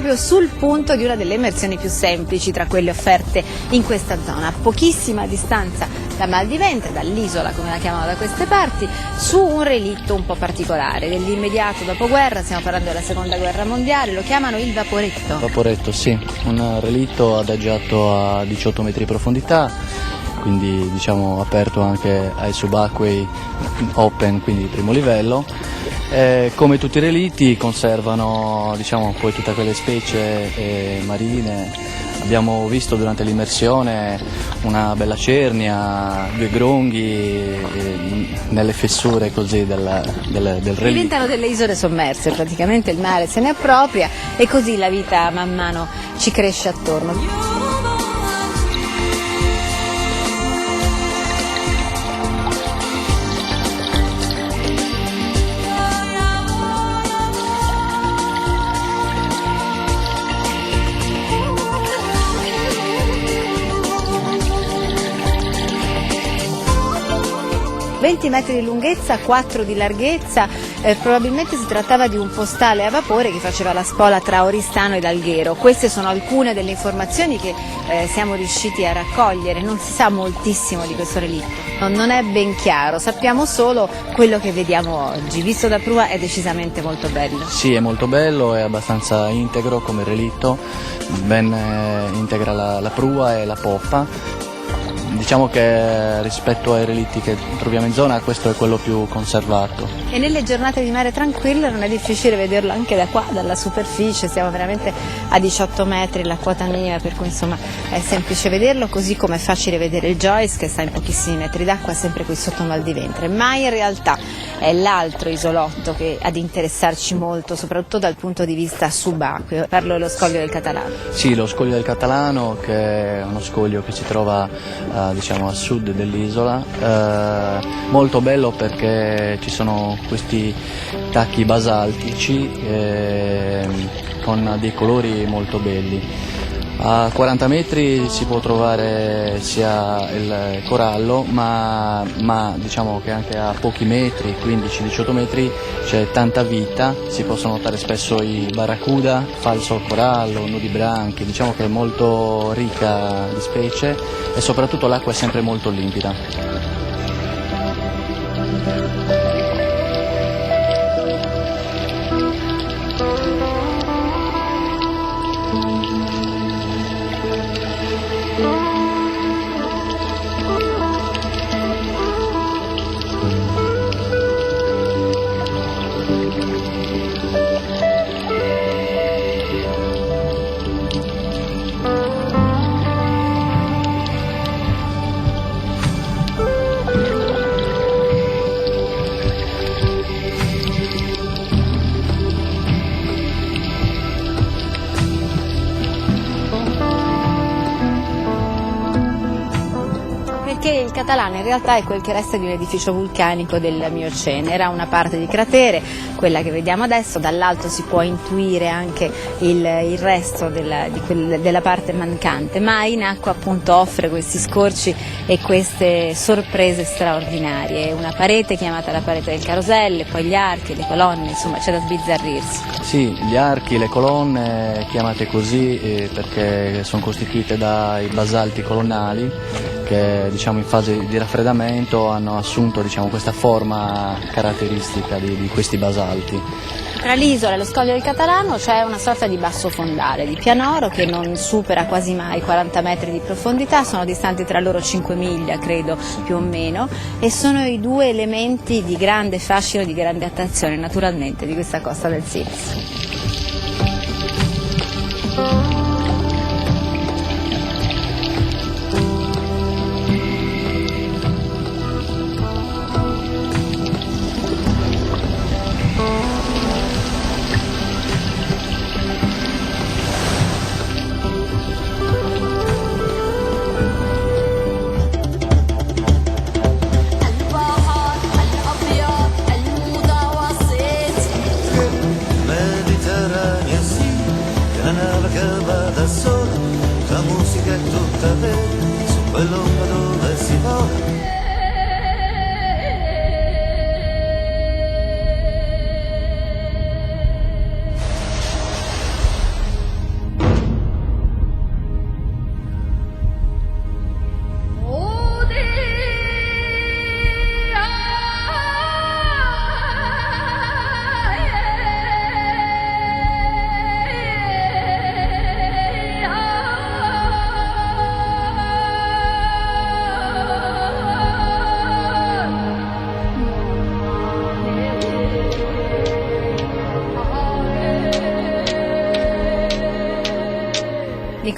proprio sul punto di una delle immersioni più semplici tra quelle offerte in questa zona, a pochissima distanza da Mal di Ventre, dall'isola come la chiamano da queste parti, su un relitto un po' particolare, dell'immediato dopoguerra, stiamo parlando della seconda guerra mondiale, lo chiamano il Vaporetto. Vaporetto, sì, un relitto adagiato a 18 metri di profondità, quindi diciamo aperto anche ai subacquei open, quindi di primo livello. Come tutti i relitti conservano diciamo poi tutte quelle specie marine. Abbiamo visto durante l'immersione una bella cernia, 2 gronghi nelle fessure così del relitto. Diventano delle isole sommerse, praticamente il mare se ne appropria e così la vita man mano ci cresce attorno. 20 metri di lunghezza, 4 di larghezza, probabilmente si trattava di un postale a vapore che faceva la spola tra Oristano ed Alghero. Queste sono alcune delle informazioni che siamo riusciti a raccogliere, non si sa moltissimo di questo relitto, non è ben chiaro, sappiamo solo quello che vediamo oggi, visto da prua è decisamente molto bello. Sì, è molto bello, è abbastanza integro come relitto, ben integra la prua e la poppa. Diciamo che rispetto ai relitti che troviamo in zona questo è quello più conservato. E nelle giornate di mare tranquillo non è difficile vederlo anche da qua, dalla superficie, siamo veramente a 18 metri, la quota minima, per cui insomma è semplice vederlo, così come è facile vedere il Joyce che sta in pochissimi metri d'acqua, sempre qui sotto Mal di Ventre, ma in realtà è l'altro isolotto che ad interessarci molto, soprattutto dal punto di vista subacqueo. Parlo dello Scoglio del Catalano. Sì, lo Scoglio del Catalano, che è uno scoglio che si trova diciamo a sud dell'isola, molto bello perché ci sono questi tacchi basaltici con dei colori molto belli. A 40 metri si può trovare sia il corallo, ma diciamo che anche a pochi metri, 15-18 metri, c'è tanta vita, si possono notare spesso i barracuda, falso corallo, nudibranchi, diciamo che è molto ricca di specie e soprattutto l'acqua è sempre molto limpida. Perché il Catalano in realtà è quel che resta di un edificio vulcanico del Miocene, era una parte di cratere, quella che vediamo adesso, dall'alto si può intuire anche il resto della parte mancante, ma in acqua appunto offre questi scorci e queste sorprese straordinarie, una parete chiamata la parete del Caroselle, poi gli archi, le colonne, insomma c'è da sbizzarrirsi. Sì, gli archi, le colonne chiamate così perché sono costituite dai basalti colonnali che diciamo in fase di raffreddamento hanno assunto diciamo questa forma caratteristica di questi basalti. Tra l'isola e lo Scoglio del Catalano c'è una sorta di basso fondale, di pianoro che non supera quasi mai 40 metri di profondità, sono distanti tra loro 5 miglia credo più o meno e sono i due elementi di grande fascino, di grande attrazione naturalmente di questa costa del Sils.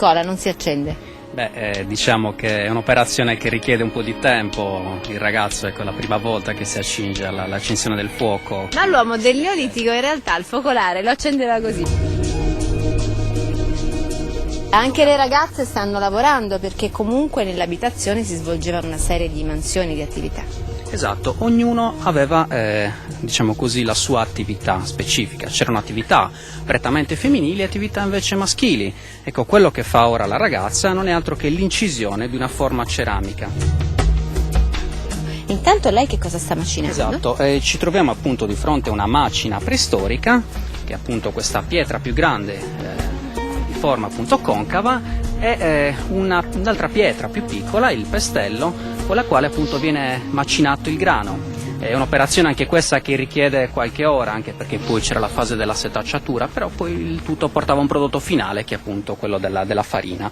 Nicola, non si accende? Diciamo che è un'operazione che richiede un po' di tempo. Il ragazzo, ecco, è la prima volta che si accinge all'accensione del fuoco. Ma l'uomo del Neolitico in realtà il focolare lo accendeva così. Anche le ragazze stanno lavorando perché comunque nell'abitazione si svolgevano una serie di mansioni, di attività. Esatto, ognuno aveva, diciamo così, la sua attività specifica. C'erano attività prettamente femminili e attività invece maschili. Ecco, quello che fa ora la ragazza non è altro che l'incisione di una forma ceramica. Intanto lei che cosa sta macinando? Esatto, ci troviamo appunto di fronte a una macina preistorica, che è appunto questa pietra più grande, di forma appunto concava, e un'altra pietra più piccola, il pestello, con la quale appunto viene macinato il grano. È un'operazione anche questa che richiede qualche ora, anche perché poi c'era la fase della setacciatura, però poi il tutto portava a un prodotto finale che è appunto quello della farina.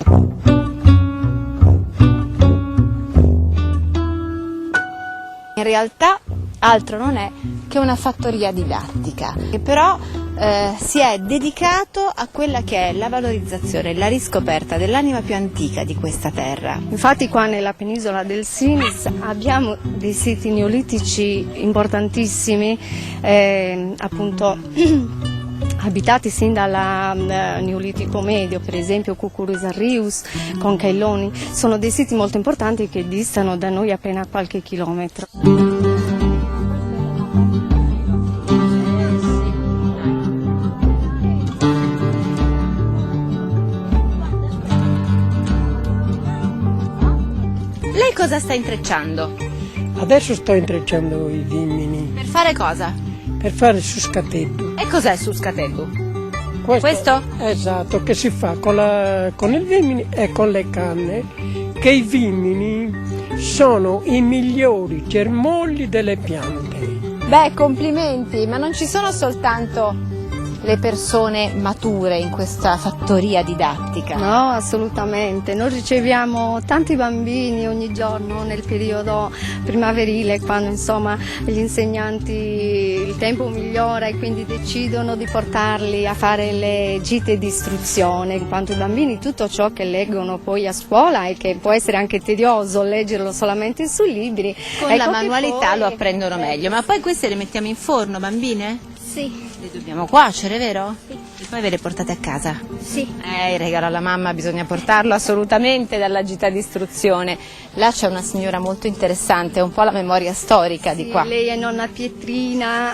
In realtà altro non è che una fattoria didattica, che però si è dedicato a quella che è la valorizzazione, la riscoperta dell'anima più antica di questa terra. Infatti qua nella penisola del Sinis abbiamo dei siti neolitici importantissimi, appunto abitati sin dal Neolitico medio, per esempio Cucuruzzarius, Concailloni, sono dei siti molto importanti che distano da noi appena qualche chilometro. Lei cosa sta intrecciando? Adesso sto intrecciando i vimini Per fare cosa? per fare il suscatetto. E cos'è il suscatetto? Questo? Esatto, che si fa con il vimini e con le canne, che i vimini sono i migliori germogli delle piante. Beh, complimenti, ma non ci sono soltanto le persone mature in questa fattoria didattica. No, assolutamente. Noi riceviamo tanti bambini ogni giorno nel periodo primaverile, quando insomma gli insegnanti il tempo migliora e quindi decidono di portarli a fare le gite di istruzione, in quanto i bambini tutto ciò che leggono poi a scuola e che può essere anche tedioso leggerlo solamente sui libri, Con la manualità lo apprendono meglio. Ma poi queste le mettiamo in forno, bambine? Sì, Le dobbiamo cuocere, vero? Sì. E poi ve le portate a casa? sì. Il regalo alla mamma bisogna portarlo assolutamente dalla gita di istruzione. Là c'è una signora molto interessante, un po' la memoria storica di qua. Lei è nonna Pietrina.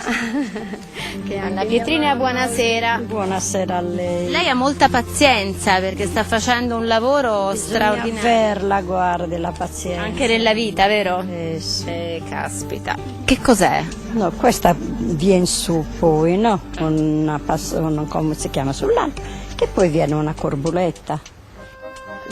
Nonna Pietrina, buonasera. Buonasera a lei. Lei ha molta pazienza perché sta facendo un lavoro Bisogna straordinario. averla, guarda, la pazienza. Anche nella vita, vero? Sì. Caspita. Che cos'è? No, questa viene su poi, no? Come si chiama? Sull'altro. Che poi viene una corbuletta.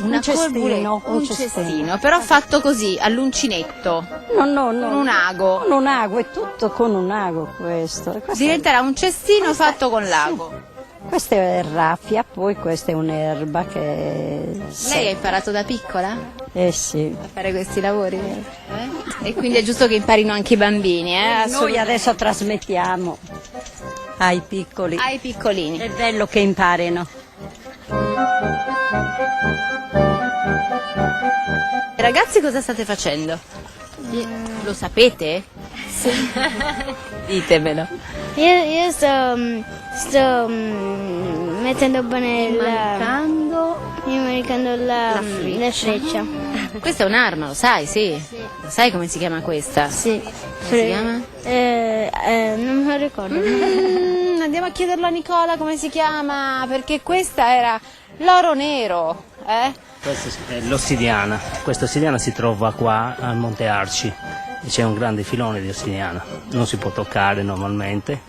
Una Un cestino, un cestino, però fatto così, all'uncinetto, No. con un ago. Con un ago, è tutto con un ago questo. Diventerà un cestino fatto con l'ago. Questa è raffia, poi questa è un'erba che... Lei ha imparato da piccola Eh sì. a fare questi lavori, vero? E quindi è giusto che imparino anche i bambini, Noi adesso trasmettiamo ai piccoli. ai piccolini. È bello che imparino. Ragazzi, cosa state facendo? Lo sapete? Sì. Ditemelo. Io sto mettendo bene marcando la freccia. Questa è un'arma, lo sai, sì? Lo sai come si chiama questa? Sì. Come si chiama? Non me lo ricordo. Andiamo a chiederlo a Nicola come si chiama, perché questa era l'oro nero, Questa è l'ossidiana. Questa ossidiana si trova qua al Monte Arci. C'è un grande filone di ossidiana, non si può toccare normalmente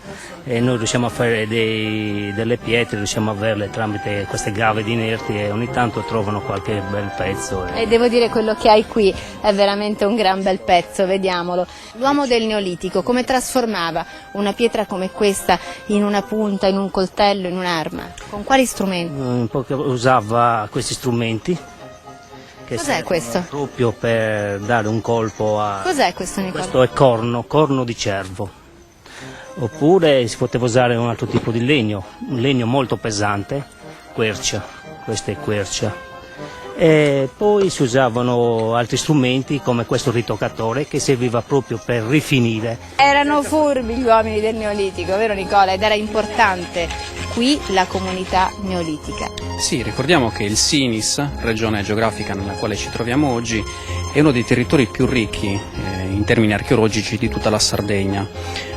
e noi riusciamo a fare delle pietre, riusciamo a averle tramite queste gave di inerti e ogni tanto trovano qualche bel pezzo. E devo dire quello che hai qui è veramente un gran bel pezzo, vediamolo. L'uomo del Neolitico come trasformava una pietra come questa in una punta, in un coltello, in un'arma? Con quali strumenti? Usava questi strumenti. Cos'è questo? Proprio per dare un colpo a... Cos'è questo, Nicola? Questo è corno di cervo. Oppure si poteva usare un altro tipo di legno, un legno molto pesante, quercia. Questa è quercia. E poi si usavano altri strumenti come questo ritoccatore che serviva proprio per rifinire. Erano furbi gli uomini del Neolitico, vero Nicola? Ed era importante qui la comunità neolitica. Sì, ricordiamo che il Sinis, regione geografica nella quale ci troviamo oggi, è uno dei territori più ricchi in termini archeologici di tutta la Sardegna.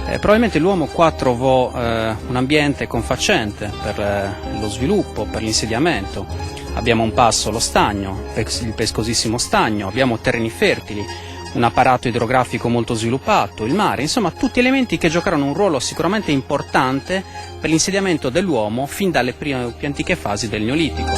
Probabilmente l'uomo qua trovò un ambiente confacente per lo sviluppo, per l'insediamento. Abbiamo un passo, lo stagno, il pescosissimo stagno, abbiamo terreni fertili, un apparato idrografico molto sviluppato, il mare, insomma tutti elementi che giocarono un ruolo sicuramente importante per l'insediamento dell'uomo fin dalle più antiche fasi del Neolitico.